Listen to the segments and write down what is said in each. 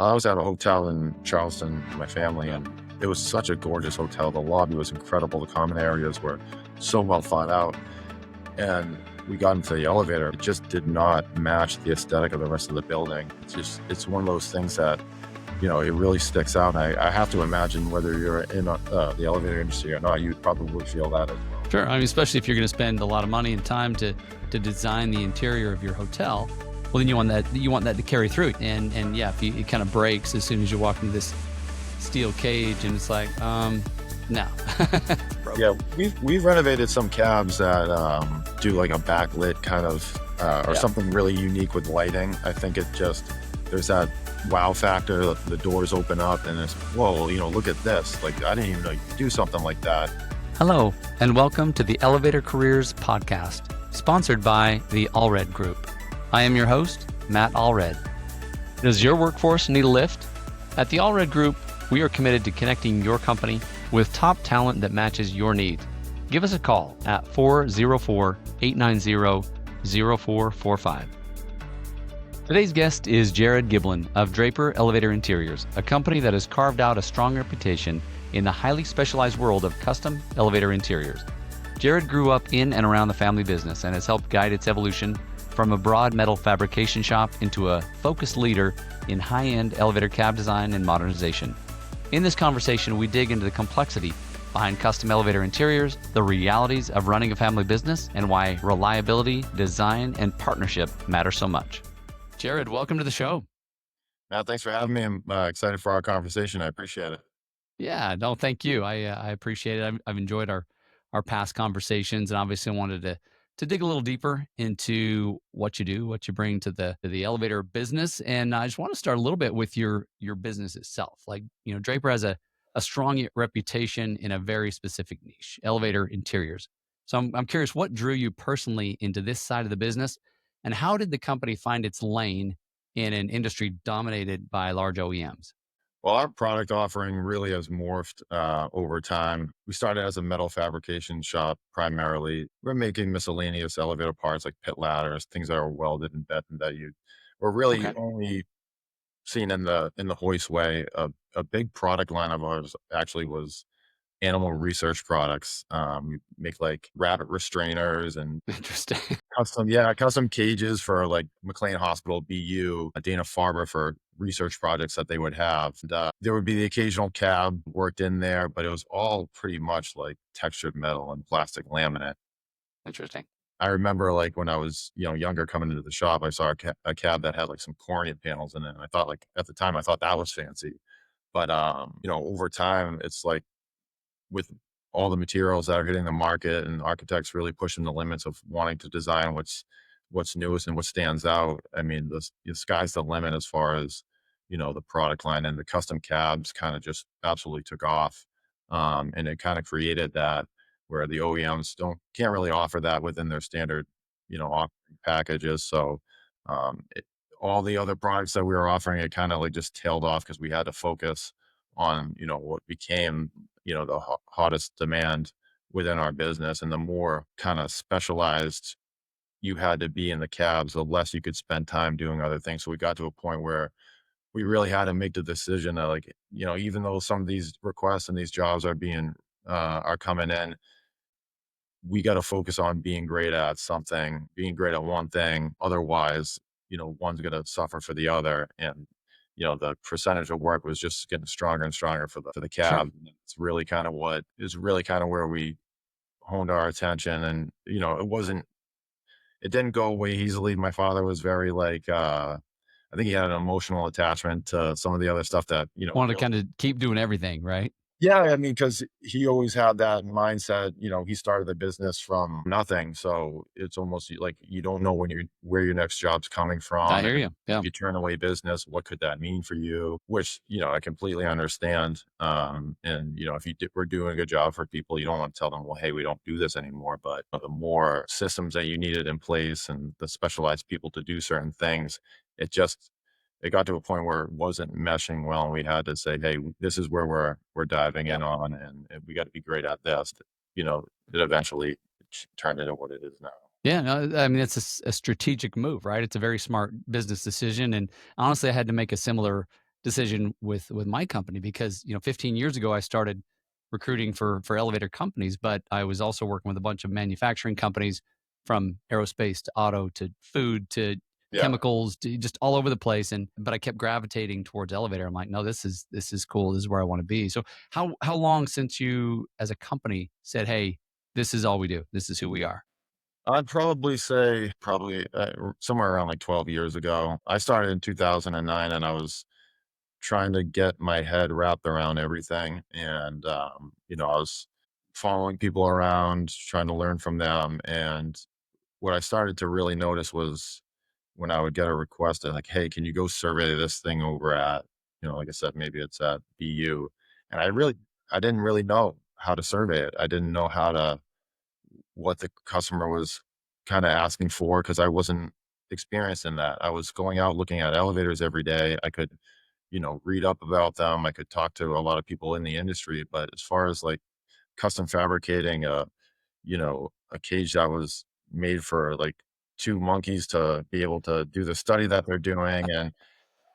I was at a hotel in Charleston with my family, and it was such a gorgeous hotel. The lobby was incredible. The common areas were so well thought out. And we got into the elevator. It just did not match the aesthetic of the rest of the building. It's one of those things that, it really sticks out. And I have to imagine whether you're in the elevator industry or not, you'd probably feel that as well. Sure. I mean, especially if you're going to spend a lot of money and time to design the interior of your hotel, well, then you want that to carry through. And yeah, if it kind of breaks as soon as you walk into this steel cage, and it's like, no. Yeah, we've renovated some cabs that do like a backlit kind of or something really unique with lighting. I think there's that wow factor. The doors open up and it's, whoa, look at this. Like, I didn't even know you could do something like that. Hello, and welcome to the Elevator Careers Podcast, sponsored by the Allred Group. I am your host, Matt Allred. Does your workforce need a lift? At the Allred Group, we are committed to connecting your company with top talent that matches your needs. Give us a call at 404-890-0445. Today's guest is Jared Giblin of Draper Elevator Interiors, a company that has carved out a strong reputation in the highly specialized world of custom elevator interiors. Jared grew up in and around the family business and has helped guide its evolution from a broad metal fabrication shop into a focused leader in high-end elevator cab design and modernization. In this conversation, we dig into the complexity behind custom elevator interiors, the realities of running a family business, and why reliability, design, and partnership matter so much. Jared, welcome to the show. Matt, thanks for having me. I'm excited for our conversation. I appreciate it. Yeah, no, thank you. I appreciate it. I've enjoyed our past conversations, and obviously wanted to dig a little deeper into what you do, what you bring to the elevator business. And I just want to start a little bit with your business itself. Like, Draper has a strong reputation in a very specific niche, elevator interiors. So I'm curious, what drew you personally into this side of the business, and how did the company find its lane in an industry dominated by large OEMs? Well, our product offering really has morphed over time. We started as a metal fabrication shop primarily. We're making miscellaneous elevator parts like pit ladders, things that are welded and bent, and that you were really Okay. only seen in the hoist way. A big product line of ours actually was animal research products. We make like rabbit restrainers and Interesting. custom cages for like McLean Hospital, BU, Dana-Farber for research projects that they would have. And, there would be the occasional cab worked in there, but it was all pretty much like textured metal and plastic laminate. Interesting. I remember like when I was, younger coming into the shop, I saw a cab that had like some cornea panels in it. And I thought like at the time I thought that was fancy. But over time it's like with all the materials that are hitting the market and architects really pushing the limits of wanting to design what's newest and what stands out. I mean, the sky's the limit as far as, the product line, and the custom cabs kind of just absolutely took off. And it kind of created that where the OEMs can't really offer that within their standard, offering packages. So, all the other products that we were offering, it kind of like just tailed off because we had to focus on, what became, the hottest demand within our business. And the more kind of specialized you had to be in the cabs, the less you could spend time doing other things. So we got to a point where we really had to make the decision that, like, even though some of these requests and these jobs are coming in, we got to focus on being great at something, being great at one thing. Otherwise, one's going to suffer for the other. And, the percentage of work was just getting stronger and stronger for the Sure. cab. And it's really kind of where we honed our attention. And, it didn't go away easily. My father was very like, I think he had an emotional attachment to some of the other stuff that, Want to kind of keep doing everything, right? yeah, I mean, because he always had that mindset. He started the business from nothing, so it's almost like you don't know where your next job's coming I from, hear and you. Yeah. if you turn away business, what could that mean for you? Which I completely understand. And if we're doing a good job for people, you don't want to tell them, well, hey, we don't do this anymore. But the more systems that you needed in place and the specialized people to do certain things, it just it got to a point where it wasn't meshing well, and we had to say, "Hey, this is where we're diving in Yep. on, and we got to be great at this." It eventually turned into what it is now. Yeah. No, I mean, it's a strategic move, right? It's a very smart business decision. And honestly, I had to make a similar decision with my company because 15 years ago I started recruiting for elevator companies, but I was also working with a bunch of manufacturing companies from aerospace to auto to food to Yeah. chemicals to just all over the place. And but I kept gravitating towards elevator. I'm like, no, this is cool. This is where I want to be. So how long since you as a company said, hey, this is all we do. This is who we are. I'd probably say somewhere around like 12 years ago. I started in 2009 and I was trying to get my head wrapped around everything. And, I was following people around, trying to learn from them. And what I started to really notice was when I would get a request like, hey, can you go survey this thing over at, like I said, maybe it's at BU. And I didn't really know how to survey it. I didn't know what the customer was kind of asking for because I wasn't experienced in that. I was going out looking at elevators every day. I could, read up about them. I could talk to a lot of people in the industry. But as far as like custom fabricating a cage that was made for like two monkeys to be able to do the study that they're doing, and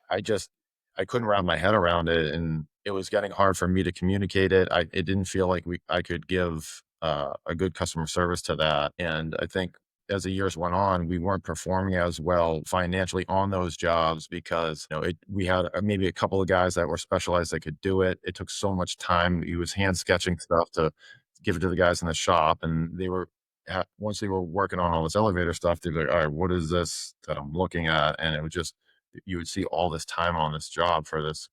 I just I couldn't wrap my head around it, and it was getting hard for me to communicate it. It didn't feel like I could give a good customer service to that, and I think as the years went on, we weren't performing as well financially on those jobs because we had maybe a couple of guys that were specialized that could do it. It took so much time. He was hand sketching stuff to give it to the guys in the shop, and once they were working on all this elevator stuff, they'd be like, "All right, what is this that I'm looking at?" And it was just you would see all this time on this job for this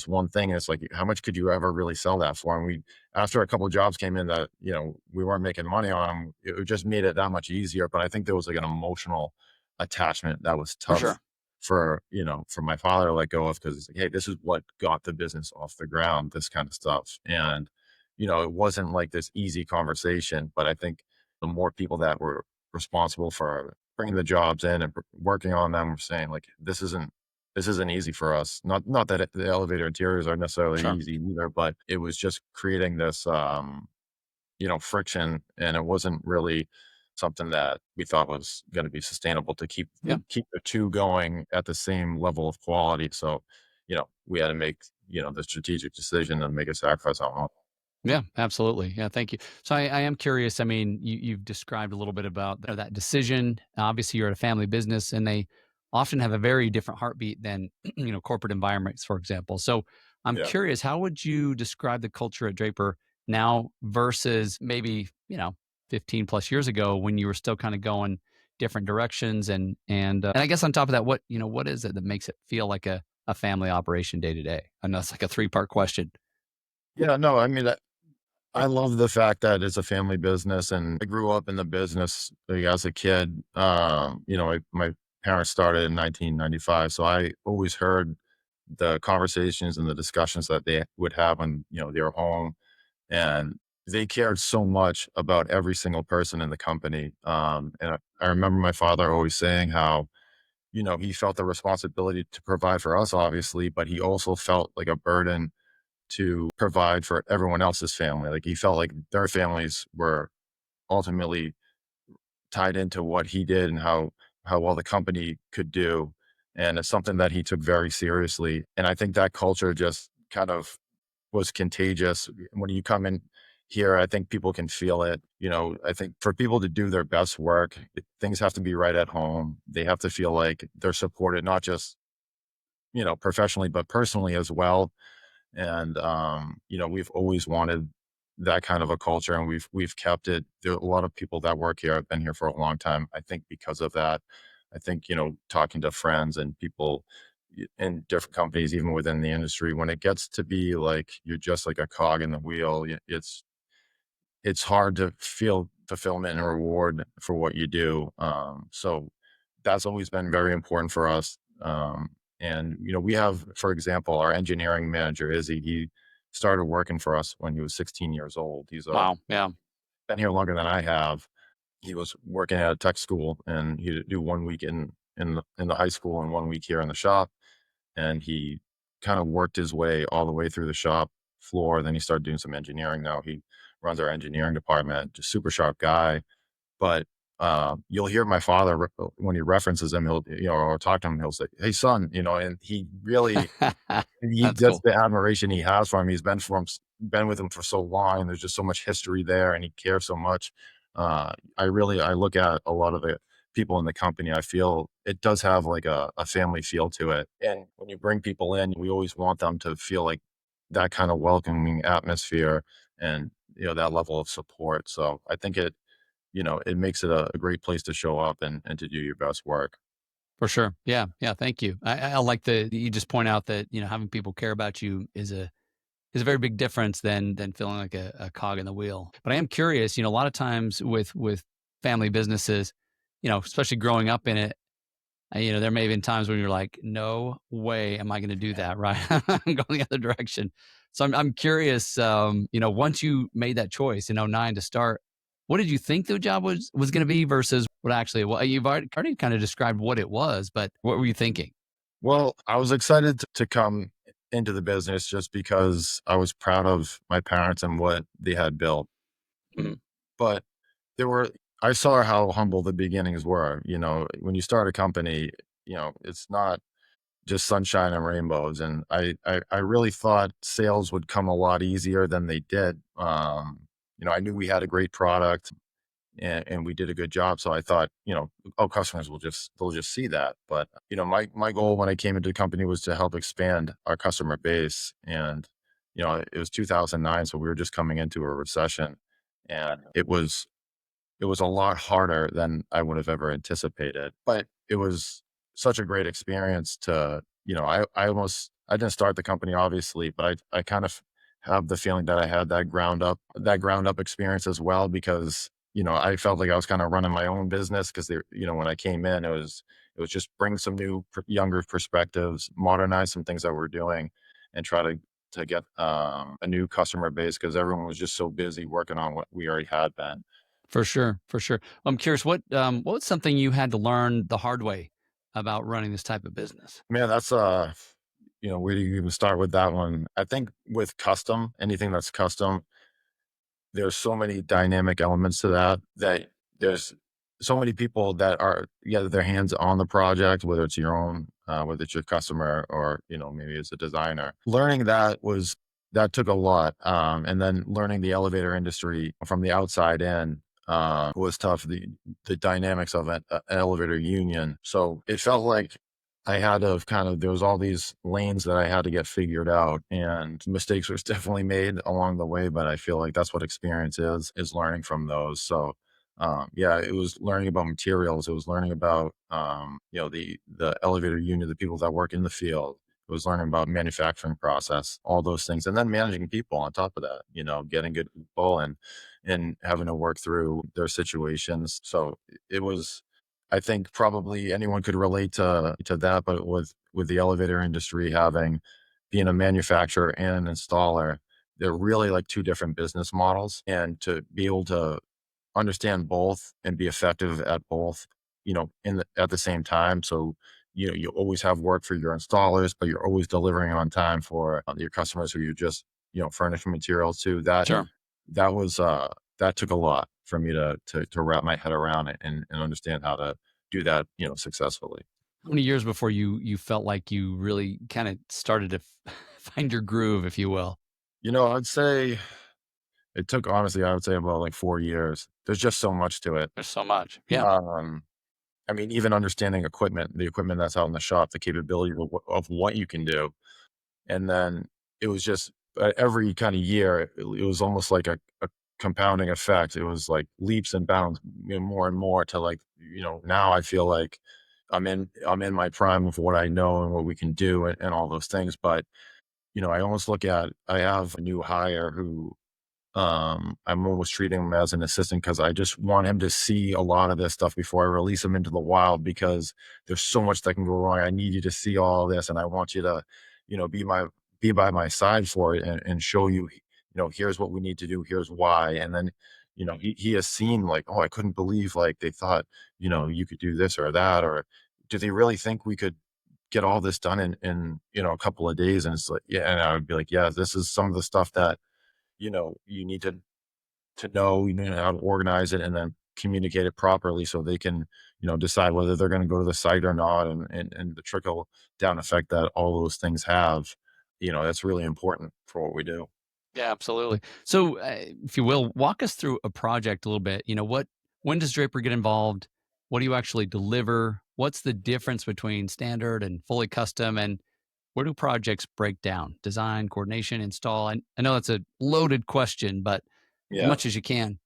one thing. And it's like, how much could you ever really sell that for? And after a couple of jobs came in that, we weren't making money on them, it just made it that much easier. But I think there was like an emotional attachment that was For tough sure. for my father to let go of because it's like, hey, this is what got the business off the ground, this kind of stuff. And, it wasn't like this easy conversation, but I think the more people that were responsible for bringing the jobs in and working on them were saying like, this isn't easy for us. Not that the elevator interiors are necessarily Sure. easy either, but it was just creating this, friction, and it wasn't really something that we thought was going to be sustainable to keep Yeah. keep the two going at the same level of quality. So, we had to make the strategic decision and make a sacrifice on one. Yeah, absolutely. Yeah, thank you. So I am curious. I mean, you've described a little bit about that decision. Obviously, you're at a family business, and they often have a very different heartbeat than corporate environments, for example. So I'm Yeah. curious, how would you describe the culture at Draper now versus maybe 15 plus years ago when you were still kind of going different directions? And I guess on top of that, what is it that makes it feel like a family operation day to day? I know it's like a three-part question. Yeah, no, I mean, I love the fact that it's a family business, and I grew up in the business like, as a kid. My parents started in 1995, so I always heard the conversations and the discussions that they would have when they were home, and they cared so much about every single person in the company. And I remember my father always saying how he felt the responsibility to provide for us, obviously, but he also felt like a burden to provide for everyone else's family. Like he felt like their families were ultimately tied into what he did and how well the company could do. And it's something that he took very seriously. And I think that culture just kind of was contagious. When you come in here, I think people can feel it. I think for people to do their best work, things have to be right at home. They have to feel like they're supported, not just, professionally, but personally as well. And we've always wanted that kind of a culture, and we've kept it. There are a lot of people that work here have been here for a long time. I think because of that. I think talking to friends and people in different companies, even within the industry, when it gets to be like you're just like a cog in the wheel, it's hard to feel fulfillment and reward for what you do. So that's always been very important for us. And we have, for example, our engineering manager Izzy. He started working for us when he was 16 years old. He's Wow. Yeah. been here longer than I have. He was working at a tech school, and he'd do 1 week in the high school and 1 week here in the shop. And he kind of worked his way all the way through the shop floor. Then he started doing some engineering. Now he runs our engineering department. Just super sharp guy. But you'll hear my father when he references him, he'll, or talk to him, he'll say, "Hey, son," and That's that's cool. the admiration he has for him. He's been with him for so long, and there's just so much history there, and he cares so much. I look at a lot of the people in the company, I feel it does have like a family feel to it. And when you bring people in, we always want them to feel like that kind of welcoming atmosphere and, that level of support. So I think it makes it a great place to show up and to do your best work. For sure. Yeah. Yeah. Thank you. I like that you just point out that, having people care about you is a very big difference than feeling like a cog in the wheel. But I am curious, a lot of times with family businesses, especially growing up in it, there may have been times when you're like, no way am I going to do that. Right. I'm going the other direction. So I'm curious, once you made that choice in '09 to start, what did you think the job was going to be versus what actually, well, you've already kind of described what it was, but what were you thinking? Well, I was excited to come into the business just because I was proud of my parents and what they had built. Mhm. But there were I saw how humble the beginnings were. When you start a company, it's not just sunshine and rainbows. And I really thought sales would come a lot easier than they did. I knew we had a great product and we did a good job. So I thought, oh, customers they'll just see that. But my goal when I came into the company was to help expand our customer base. And it was 2009, so we were just coming into a recession, and it was a lot harder than I would have ever anticipated, but it was such a great experience I didn't start the company obviously, but I kind of have the feeling that I had that ground up experience as well because, I felt like I was kind of running my own business because when I came in, it was just bring some new younger perspectives, modernize some things that we're doing and try to get a new customer base because everyone was just so busy working on what we already had been. For sure, for sure. I'm curious, what was something you had to learn the hard way about running this type of business? Man, where do you even start with that one? I think with custom, anything that's custom, there's so many dynamic elements to that there's so many people that are, yeah, their hands on the project, whether it's your own, whether it's your customer or, maybe it's a designer. Learning that took a lot. And then learning the elevator industry from the outside in, was tough. The dynamics of an elevator union. So it felt like I had to there was all these lanes that I had to get figured out and mistakes was definitely made along the way, but I feel like that's what experience is learning from those. So, yeah, it was learning about materials. It was learning about, the elevator unit, the people that work in the field. It was learning about manufacturing process, all those things, and then managing people on top of that, getting good people and having to work through their situations. So it was I think probably anyone could relate to that, but with the elevator industry being a manufacturer and an installer, they're really like two different business models. And to be able to understand both and be effective at both, at the same time. So, you always have work for your installers, but you're always delivering on time for your customers who you just, furnishing materials to. Sure. That was that took a lot for me to wrap my head around it and understand how to do that, successfully. How many years before you felt like you really kind of started to find your groove, if you will? I'd say it took honestly, I would say about like 4 years. There's just so much to it. There's so much. Yeah, Um, I mean, even understanding the equipment that's out in the shop, the capability of what you can do. And then it was just every kind of year, it was almost like a compounding effect. It was like leaps and bounds, more and more to like, now I feel like I'm in my prime of what I know and what we can do and all those things. But, I have a new hire who I'm almost treating him as an assistant because I just want him to see a lot of this stuff before I release him into the wild because there's so much that can go wrong. I need you to see all this, and I want you to, be by my side for it and show you, here's what we need to do, here's why, and then, he has seen like, oh, I couldn't believe like they thought, you could do this or that, or do they really think we could get all this done in a couple of days? And it's like, yeah, and I would be like, yeah, this is some of the stuff that you need to know, how to organize it and then communicate it properly so they can, decide whether they're going to go to the site or not, and the trickle down effect that all those things have, that's really important for what we do. Yeah, absolutely. So, if you will, walk us through a project a little bit. When does Draper get involved? What do you actually deliver? What's the difference between standard and fully custom? And where do projects break down? Design, coordination, install? I know that's a loaded question, but as Yeah. much as you can.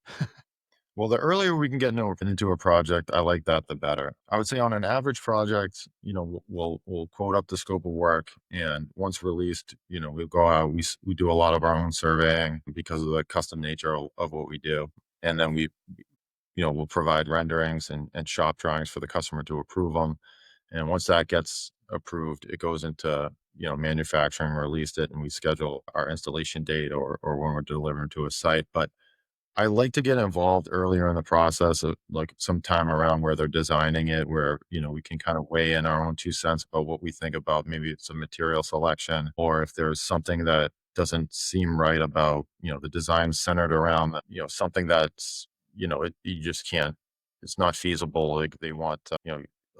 Well, the earlier we can get into a project, I like that the better. I would say on an average project, we'll quote up the scope of work, and once released, we'll go out. We do a lot of our own surveying because of the custom nature of what we do, and then we'll provide renderings and shop drawings for the customer to approve them. And once that gets approved, it goes into manufacturing, released it, and we schedule our installation date or when we're delivering to a site. But I like to get involved earlier in the process of like sometime around where they're designing it, where, we can kind of weigh in our own 2 cents about what we think about maybe it's a material selection, or if there's something that doesn't seem right about, the design centered around, something that's, you just can't, it's not feasible. Like they want,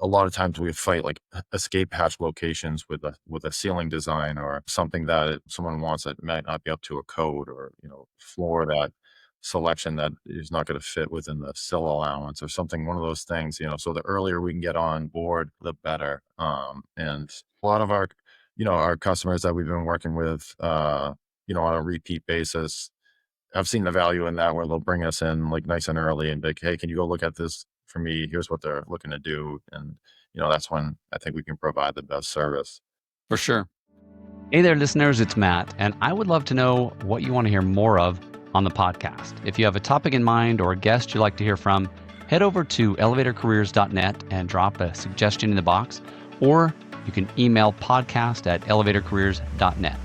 a lot of times we fight like escape hatch locations with a ceiling design or something that someone wants that might not be up to a code, or, floor that selection that is not going to fit within the sill allowance or something, one of those things, so the earlier we can get on board, the better. And a lot of our customers that we've been working with, on a repeat basis, I've seen the value in that where they'll bring us in like nice and early and be like, hey, can you go look at this for me? Here's what they're looking to do. And, that's when I think we can provide the best service. For sure. Hey there, listeners. It's Matt, and I would love to know what you want to hear more of on the podcast. If you have a topic in mind or a guest you'd like to hear from, head over to elevatorcareers.net and drop a suggestion in the box, or you can email podcast@elevatorcareers.net.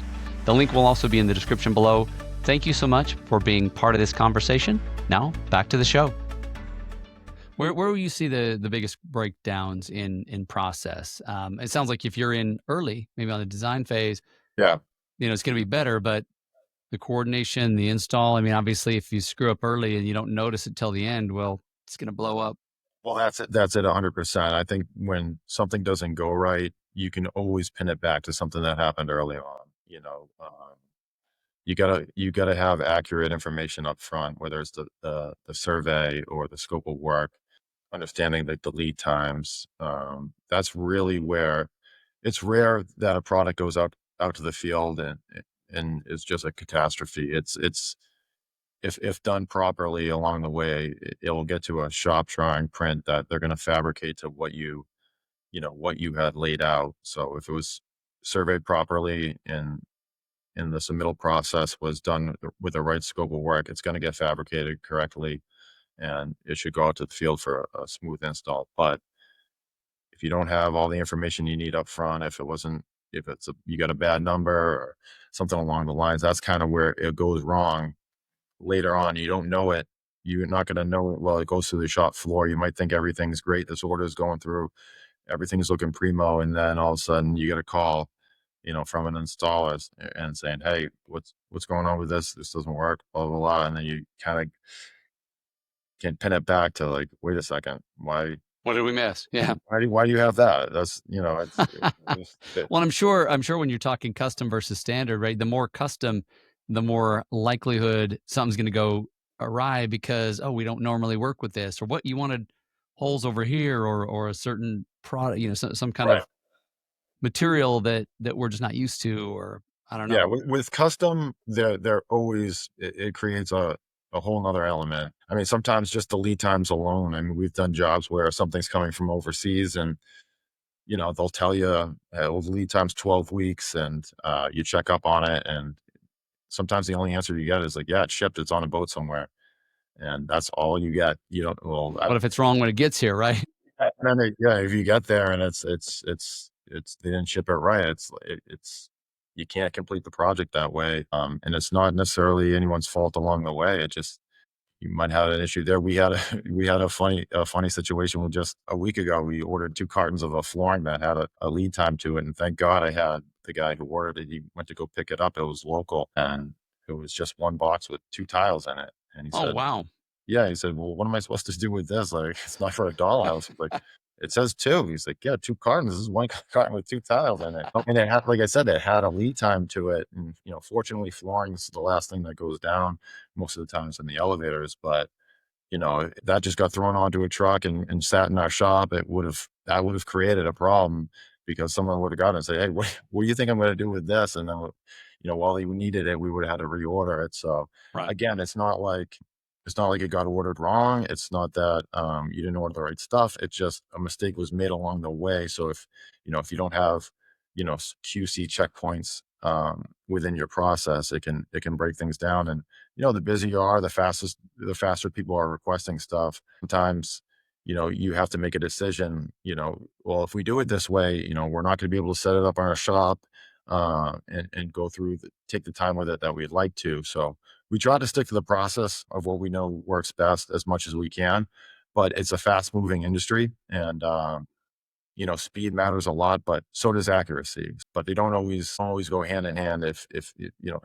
The link will also be in the description below. Thank you so much for being part of this conversation. Now, back to the show. Where will you see the biggest breakdowns in process? It sounds like if you're in early, maybe on the design phase, Yeah. it's going to be better, but the coordination, the install, I mean, obviously, if you screw up early and you don't notice it till the end, well, it's going to blow up. Well, that's it. That's it 100%. I think when something doesn't go right, you can always pin it back to something that happened early on. You gotta have accurate information up front, whether it's the survey or the scope of work, understanding the lead times. That's really where it's rare that a product goes out to the field and is just a catastrophe. It's if done properly along the way, it will get to a shop drawing print that they're going to fabricate to what you had laid out. So if it was surveyed properly and the submittal process was done with the right scope of work, it's going to get fabricated correctly, and it should go out to the field for a smooth install. But if you don't have all the information you need up front, if you got a bad number or something along the lines, that's kind of where it goes wrong later on. You don't know it. You're not going to know it while it goes through the shop floor. You might think everything's great. This order is going through, everything's looking primo. And then all of a sudden you get a call, from an installer and saying, hey, what's going on with this? This doesn't work, blah, blah, blah. And then you kind of can pin it back to like, wait a second, What did we miss? Yeah. why do you have that? That's, Well, I'm sure when you're talking custom versus standard, right? The more custom, the more likelihood something's going to go awry because, oh, we don't normally work with this, or what you wanted holes over here, or a certain product, some kind right. of material that we're just not used to, or I don't Yeah, know. with custom, they're always it creates a whole nother element. I mean, sometimes just the lead times alone. I mean, we've done jobs where something's coming from overseas, and they'll tell you, well, the lead time's 12 weeks, and you check up on it, and sometimes the only answer you get is like, yeah, it's shipped, it's on a boat somewhere, and that's all you get. You don't well, What if it's wrong when it gets here, right? and then yeah, if you get there and it's they didn't ship it right, it's you can't complete the project that way. And it's not necessarily anyone's fault along the way. It just you might have an issue there. We had a funny situation with just a week ago. We ordered 2 cartons of a flooring that had a lead time to it, and thank God I had the guy who ordered it. He went to go pick it up. It was local, and it was just one box with 2 tiles in it. And he Oh, said, wow. Yeah, he said, "Well, what am I supposed to do with this? Like, it's not for a dollhouse." He's like, "It says 2." He's like, "Yeah, 2 cartons. This is 1 carton with 2 tiles in it." And it had, like I said, it had a lead time to it, and, fortunately, flooring is the last thing that goes down most of the times in the elevators, but that just got thrown onto a truck and sat in our shop, that would have created a problem because someone would have gotten it and say, "Hey, what do you think I'm going to do with this?" And then, while he needed it, we would have had to reorder it. So Right. again, it's not like it got ordered wrong. It's not that you didn't order the right stuff. It's just a mistake was made along the way. So if you don't have QC checkpoints within your process, it can break things down. And the busier you are, the faster people are requesting stuff. Sometimes, you have to make a decision, well, if we do it this way, we're not going to be able to set it up on our shop and go through, take the time with it that we'd like to. So we try to stick to the process of what we know works best as much as we can. But it's a fast moving industry, and speed matters a lot, but so does accuracy. But they don't always go hand in hand. If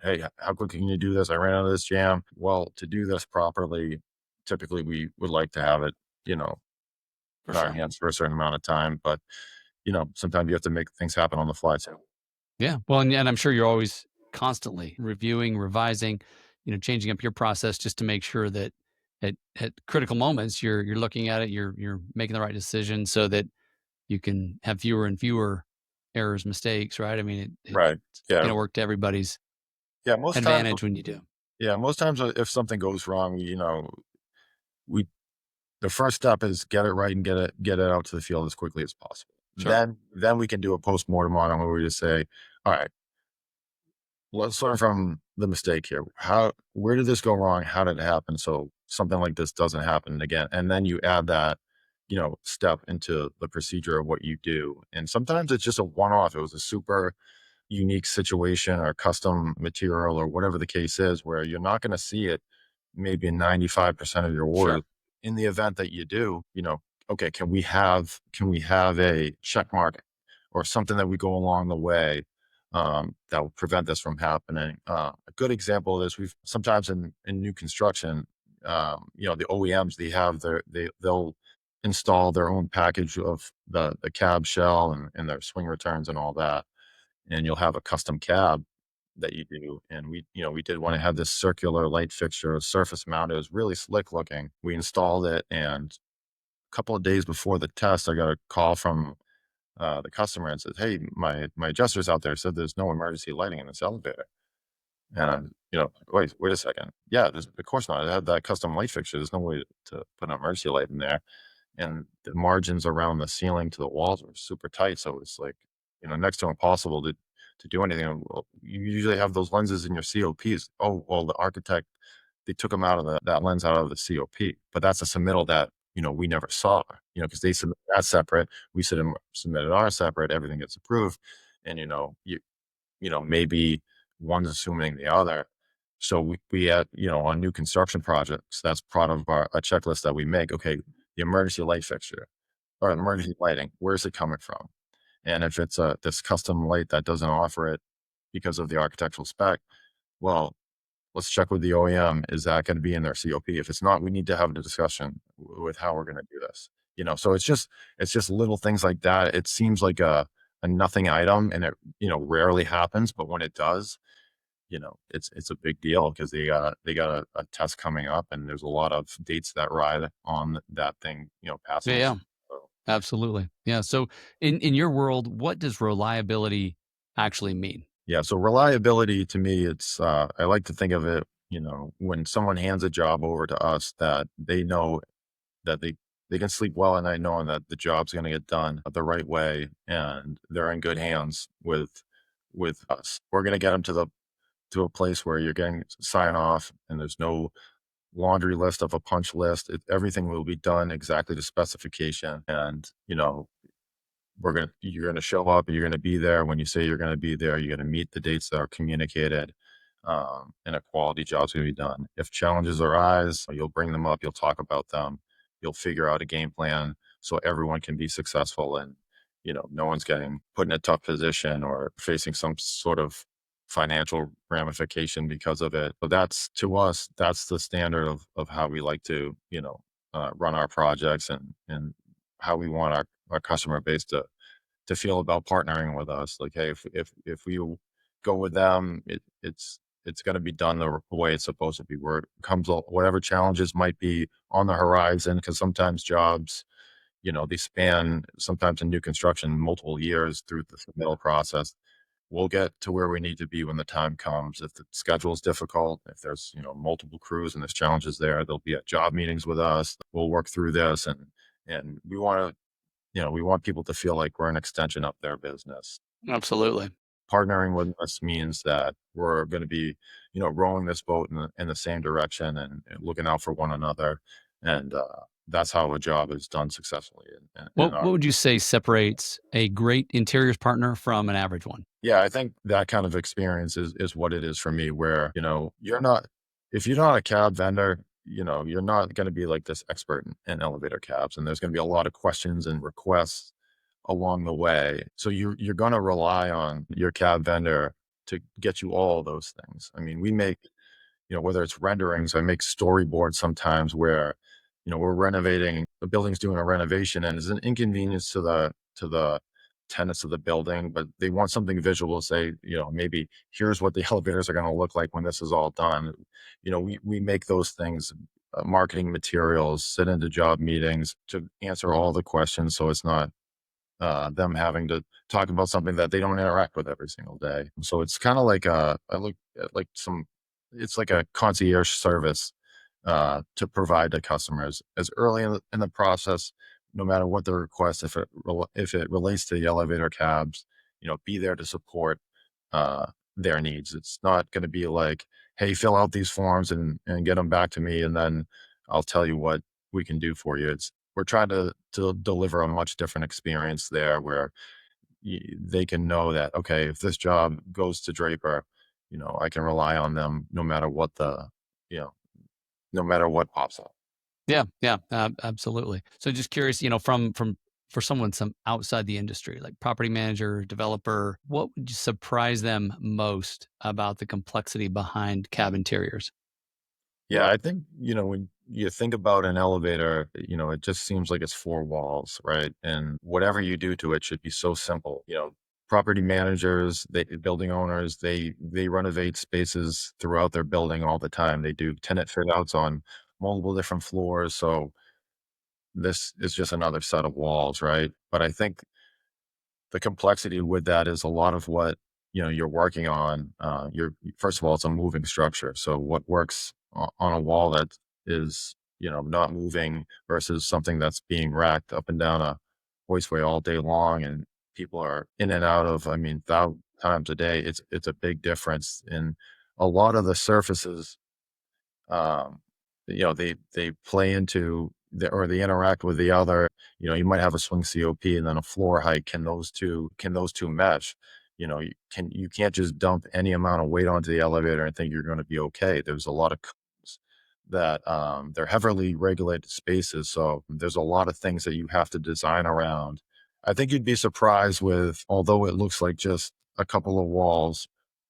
hey, how quick can you do this? I ran out of this jam. Well, to do this properly, typically we would like to have it, you know, For in our sure. hands for a certain amount of time. But sometimes you have to make things happen on the fly too. Yeah. Well, and I'm sure you're always constantly reviewing, revising, changing up your process just to make sure that at critical moments you're looking at it, you're making the right decision so that you can have fewer and fewer errors, mistakes, right? I mean, Right. it's Yeah. going to work to everybody's Yeah. advantage when you do. Most times if something goes wrong, we the first step is get it right and get it out to the field as quickly as possible. Sure. Then we can do a post-mortem on it where we just say, all right, let's learn from the mistake here. Where did this go wrong? How did it happen? So something like this doesn't happen again. And then you add that, step into the procedure of what you do. And sometimes it's just a one-off. It was a super unique situation or custom material or whatever the case is where you're not going to see it maybe in 95% of your orders. Sure. In the event that you do, okay, can we have a check mark or something that we go along the way that will prevent this from happening? A good example of this, we've sometimes in new construction, the OEMs, they'll install their own package of the cab shell and their swing returns and all that, and you'll have a custom cab that you do. And we did one. It had this circular light fixture, surface mounted. It was really slick looking. We installed it, and a couple of days before the test, I got a call from the customer and said, "Hey, my adjuster's out there said there's no emergency lighting in this elevator." And I'm, wait a second. Yeah, of course not. It had that custom light fixture. There's no way to put an emergency light in there, and the margins around the ceiling to the walls were super tight. So it's like, next to impossible to do anything. Well, you usually have those lenses in your COPs. Oh, well, the architect, they took them out of that lens out of the COP, but that's a submittal that, we never saw, because they submit that separate. We submitted ours separate. Everything gets approved. And, maybe one's assuming the other. So we had, on new construction projects, that's part of a checklist that we make. Okay, the emergency light fixture or emergency lighting, where's it coming from? And if it's this custom light that doesn't offer it because of the architectural spec, well, let's check with the OEM. Is that going to be in their COP? If it's not, we need to have a discussion with how we're going to do this. So it's just little things like that. It seems like a nothing item, and it rarely happens, but when it does, it's a big deal because they got a test coming up, and there's a lot of dates that ride on that thing, Yeah. passing. Yeah. So, Absolutely. Yeah. So in your world, what does reliability actually mean? yeah, so reliability to me, it's I like to think of it, when someone hands a job over to us, that they know that they can sleep well at night knowing that the job's going to get done the right way, and they're in good hands with us. We're going to get them to a place where you're getting sign off, and there's no laundry list of a punch list. Everything will be done exactly to specification, and you're gonna show up, and you're gonna be there when you say you're gonna be there. You're gonna meet the dates that are communicated, and a quality job's gonna be done. If challenges arise, you'll bring them up, you'll talk about them, you'll figure out a game plan so everyone can be successful, and no one's getting put in a tough position or facing some sort of financial ramification because of it. But that's to us, that's the standard of how we like to, run our projects and how we want our customer base to feel about partnering with us. Like, hey, if we go with them, it's going to be done the way it's supposed to be. Where it comes, whatever challenges might be on the horizon, because sometimes jobs, they span sometimes in new construction multiple years through the submittal process. We'll get to where we need to be when the time comes. If the schedule is difficult, if there's multiple crews and there's challenges there, they'll be at job meetings with us. We'll work through this, and we want people to feel like we're an extension of their business. Absolutely. Partnering with us means that we're going to be, rowing this boat in the same direction and looking out for one another. And that's how a job is done successfully in our. What would you say separates a great interiors partner from an average one? Yeah, I think that kind of experience is what it is for me, where, you're not, if you're not a cab vendor, you're not going to be like this expert in elevator cabs. And there's going to be a lot of questions and requests along the way. So you're going to rely on your cab vendor to get you all those things. I mean, we make, whether it's renderings, I make storyboards sometimes where, we're renovating, the building's doing a renovation and it's an inconvenience to the tenants of the building, but they want something visual to say, maybe here's what the elevators are going to look like when this is all done. We make those things, marketing materials, sit into job meetings to answer all the questions. So it's not them having to talk about something that they don't interact with every single day. So it's kind of like I look at like it's like a concierge service to provide to customers as early in the process, no matter what the request, if it relates to the elevator cabs, be there to support uh, their needs. It's not going to be like, hey, fill out these forms and get them back to me, and then I'll tell you what we can do for you. We're trying to deliver a much different experience there, where they can know that, okay, if this job goes to Draper, I can rely on them no matter what you know no matter what pops up. Yeah, yeah, absolutely. So just curious, from for someone some outside the industry, like property manager, developer, what would you surprise them most about the complexity behind cab interiors? Yeah, I think, when you think about an elevator, it just seems like it's four walls, right? And whatever you do to it should be so simple. Property managers, building owners, they renovate spaces throughout their building all the time. They do tenant fit outs on multiple different floors. So this is just another set of walls, right? But I think the complexity with that is a lot of what you're working on. You're First of all, it's a moving structure. So what works on a wall that is not moving versus something that's being racked up and down a hoistway all day long, and people are in and out of. I mean, times a day. It's a big difference in a lot of the surfaces. um, they play into or they interact with the other. You might have a swing COP and then a floor height. Can those two mesh? You can't just dump any amount of weight onto the elevator and think you're going to be okay. There's a lot of codes that they're heavily regulated spaces, so there's a lot of things that you have to design around. I think you'd be surprised with, although it looks like just a couple of walls,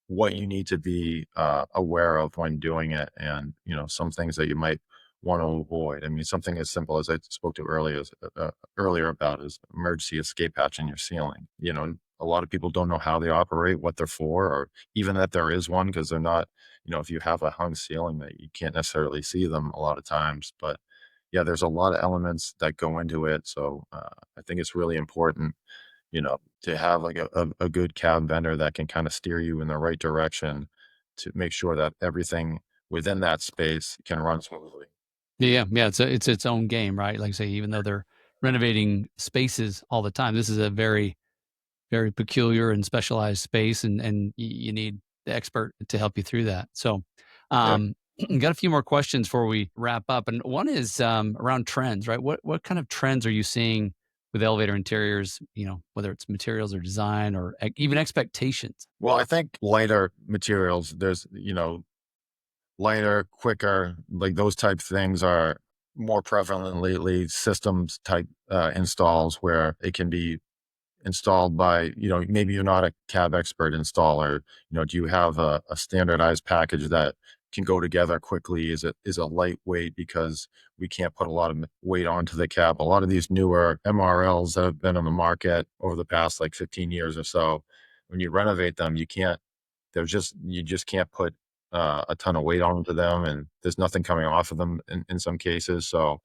what you need to be aware of when doing it, and some things that you might want to avoid. I mean, something as simple as I spoke to earlier about is emergency escape hatch in your ceiling. A lot of people don't know how they operate, what they're for, or even that there is one, because they're not. If you have a hung ceiling, that you can't necessarily see them a lot of times. But yeah, there's a lot of elements that go into it. So I think it's really important, to have like a good cab vendor that can kind of steer you in the right direction to make sure that everything within that space can run smoothly. Yeah, yeah, it's its own game, right? Like I say, even though they're renovating spaces all the time, this is a very peculiar and specialized space, and you need the expert to help you through that. So, Yeah. um, got a few more questions before we wrap up, and one is around trends, right? What kind of trends are you seeing with elevator interiors? Whether it's materials or design or even expectations. Well, I think lighter materials, there's, lighter, quicker, like those type things are more prevalent lately. Systems type installs where it can be installed by, maybe you're not a cab expert installer. Do you have a standardized package that can go together quickly? Is it lightweight because we can't put a lot of weight onto the cab? A lot of these newer MRLs that have been on the market over the past like 15 years or so, when you renovate them, you just can't put a ton of weight onto them, and there's nothing coming off of them in some cases. So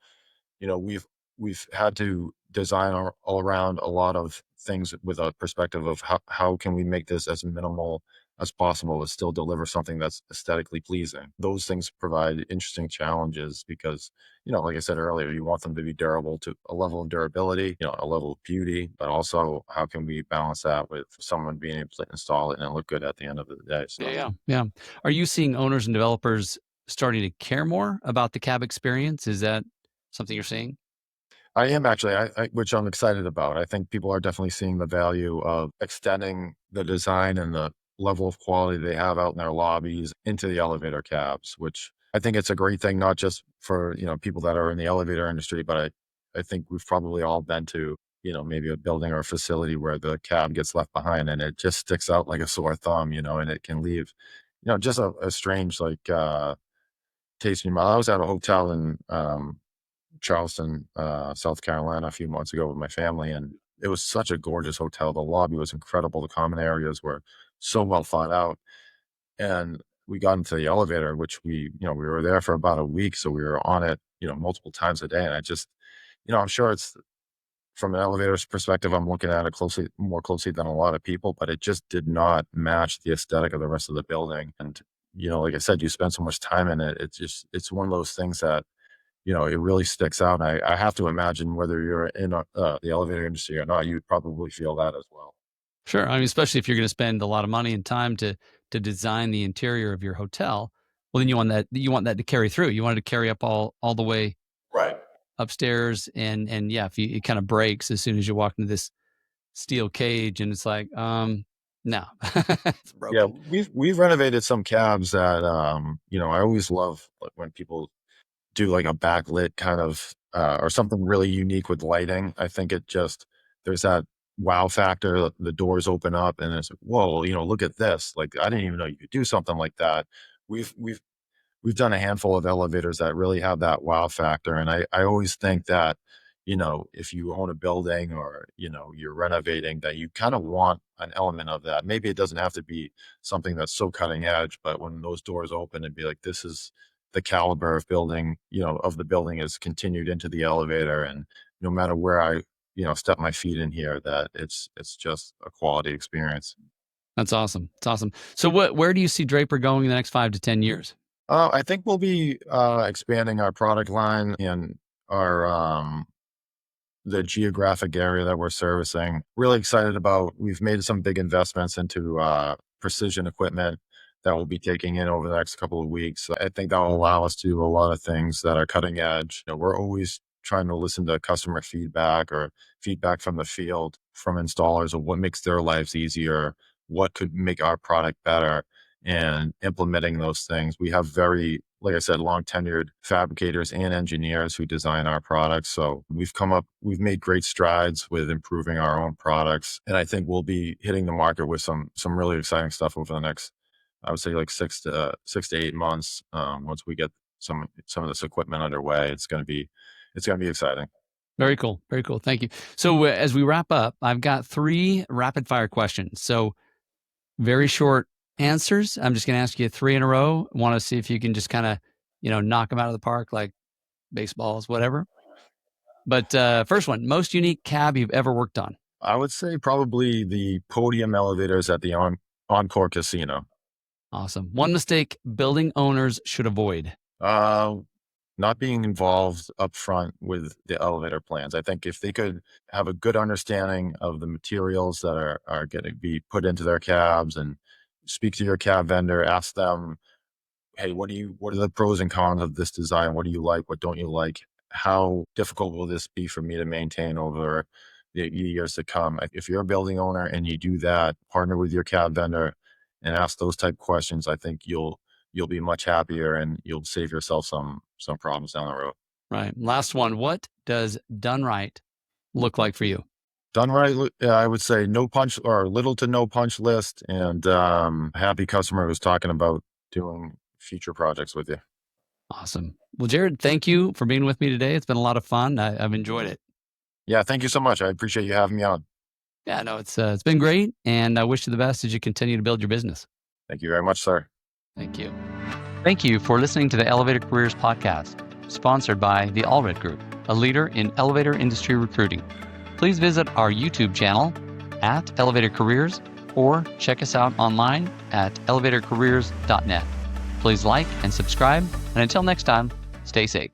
we've had to design all around a lot of things with a perspective of how can we make this as minimal as possible but still deliver something that's aesthetically pleasing. Those things provide interesting challenges because, like I said earlier, you want them to be durable to a level of durability, a level of beauty, but also how can we balance that with someone being able to install it and look good at the end of the day. Yeah, So yeah, yeah. Are you seeing owners and developers starting to care more about the cab experience? Is that something you're seeing? I am actually, which I'm excited about. I think people are definitely seeing the value of extending the design and the level of quality they have out in their lobbies into the elevator cabs, which I think it's a great thing, not just for, people that are in the elevator industry, but I think we've probably all been to, maybe a building or a facility where the cab gets left behind and it just sticks out like a sore thumb, and it can leave, just a strange, like, taste in your mouth. I was at a hotel in, Charleston, South Carolina a few months ago with my family, and it was such a gorgeous hotel. The lobby was incredible. The common areas were so well thought out. And we got into the elevator, which we were there for about a week. So we were on it, multiple times a day. And I just, I'm sure it's from an elevator's perspective, I'm looking at it more closely than a lot of people, but it just did not match the aesthetic of the rest of the building. And, like I said, you spend so much time in it. It's one of those things that it really sticks out. And I have to imagine whether you're in the elevator industry or not, you'd probably feel that as well. Sure. I mean, especially if you're going to spend a lot of money and time to design the interior of your hotel, well, then you want that to carry through. You want it to carry up all the way Right. upstairs, and yeah, if it kind of breaks as soon as you walk into this steel cage, and it's like, no, it's Yeah, broken. we've renovated some cabs that I always love like when people do like a backlit kind of or something really unique with lighting. I think it just there's that wow factor. The doors open up and it's like, whoa, look at this. Like I didn't even know you could do something like that. We've done a handful of elevators that really have that wow factor, and I always think that, if you own a building or, you're renovating, that you kinda want an element of that. Maybe it doesn't have to be something that's so cutting edge, but when those doors open and be like, "This is the caliber of building," of the building is continued into the elevator, and no matter where I, step my feet in here, that it's just a quality experience. That's awesome. It's awesome. So, where do you see Draper going in the next 5 to 10 years? I think we'll be, expanding our product line and our, the geographic area that we're servicing. Really excited about we've made some big investments into, precision equipment that we'll be taking in over the next couple of weeks. I think that will allow us to do a lot of things that are cutting edge. We're always trying to listen to customer feedback or feedback from the field, from installers of what makes their lives easier, what could make our product better, and implementing those things. We have very, like I said, long tenured fabricators and engineers who design our products. So we've made great strides with improving our own products. And I think we'll be hitting the market with some really exciting stuff over the next, I would say like 6 to 8 months. Once we get some of this equipment underway, it's gonna be exciting. Very cool. Very cool. Thank you. So, as we wrap up, I've got three rapid fire questions. So, very short answers. I'm just going to ask you three in a row. Want to see if you can just kind of, knock them out of the park like baseballs, whatever. But first one, most unique cab you've ever worked on. I would say probably the podium elevators at the Encore Casino. Awesome. One mistake building owners should avoid. Uh, Not being involved upfront with the elevator plans. I think if they could have a good understanding of the materials that are going to be put into their cabs and speak to your cab vendor, ask them, "Hey, what are the pros and cons of this design? What do you like? What don't you like? How difficult will this be for me to maintain over the years to come?" If you're a building owner and you do that, partner with your cab vendor and ask those type questions, I think you'll be much happier and you'll save yourself some problems down the road. Right. Last one. What does done right look like for you? Done right, yeah, I would say no punch or little to no punch list, and happy customer who's talking about doing future projects with you. Awesome. Well, Jared, thank you for being with me today. It's been a lot of fun. I've enjoyed it. Yeah, thank you so much. I appreciate you having me on. Yeah, no, it's been great, and I wish you the best as you continue to build your business. Thank you very much, sir. Thank you. Thank you for listening to the Elevator Careers Podcast, sponsored by the Allred Group, a leader in elevator industry recruiting. Please visit our YouTube channel at Elevator Careers or check us out online at elevatorcareers.net. Please like and subscribe, and until next time, stay safe.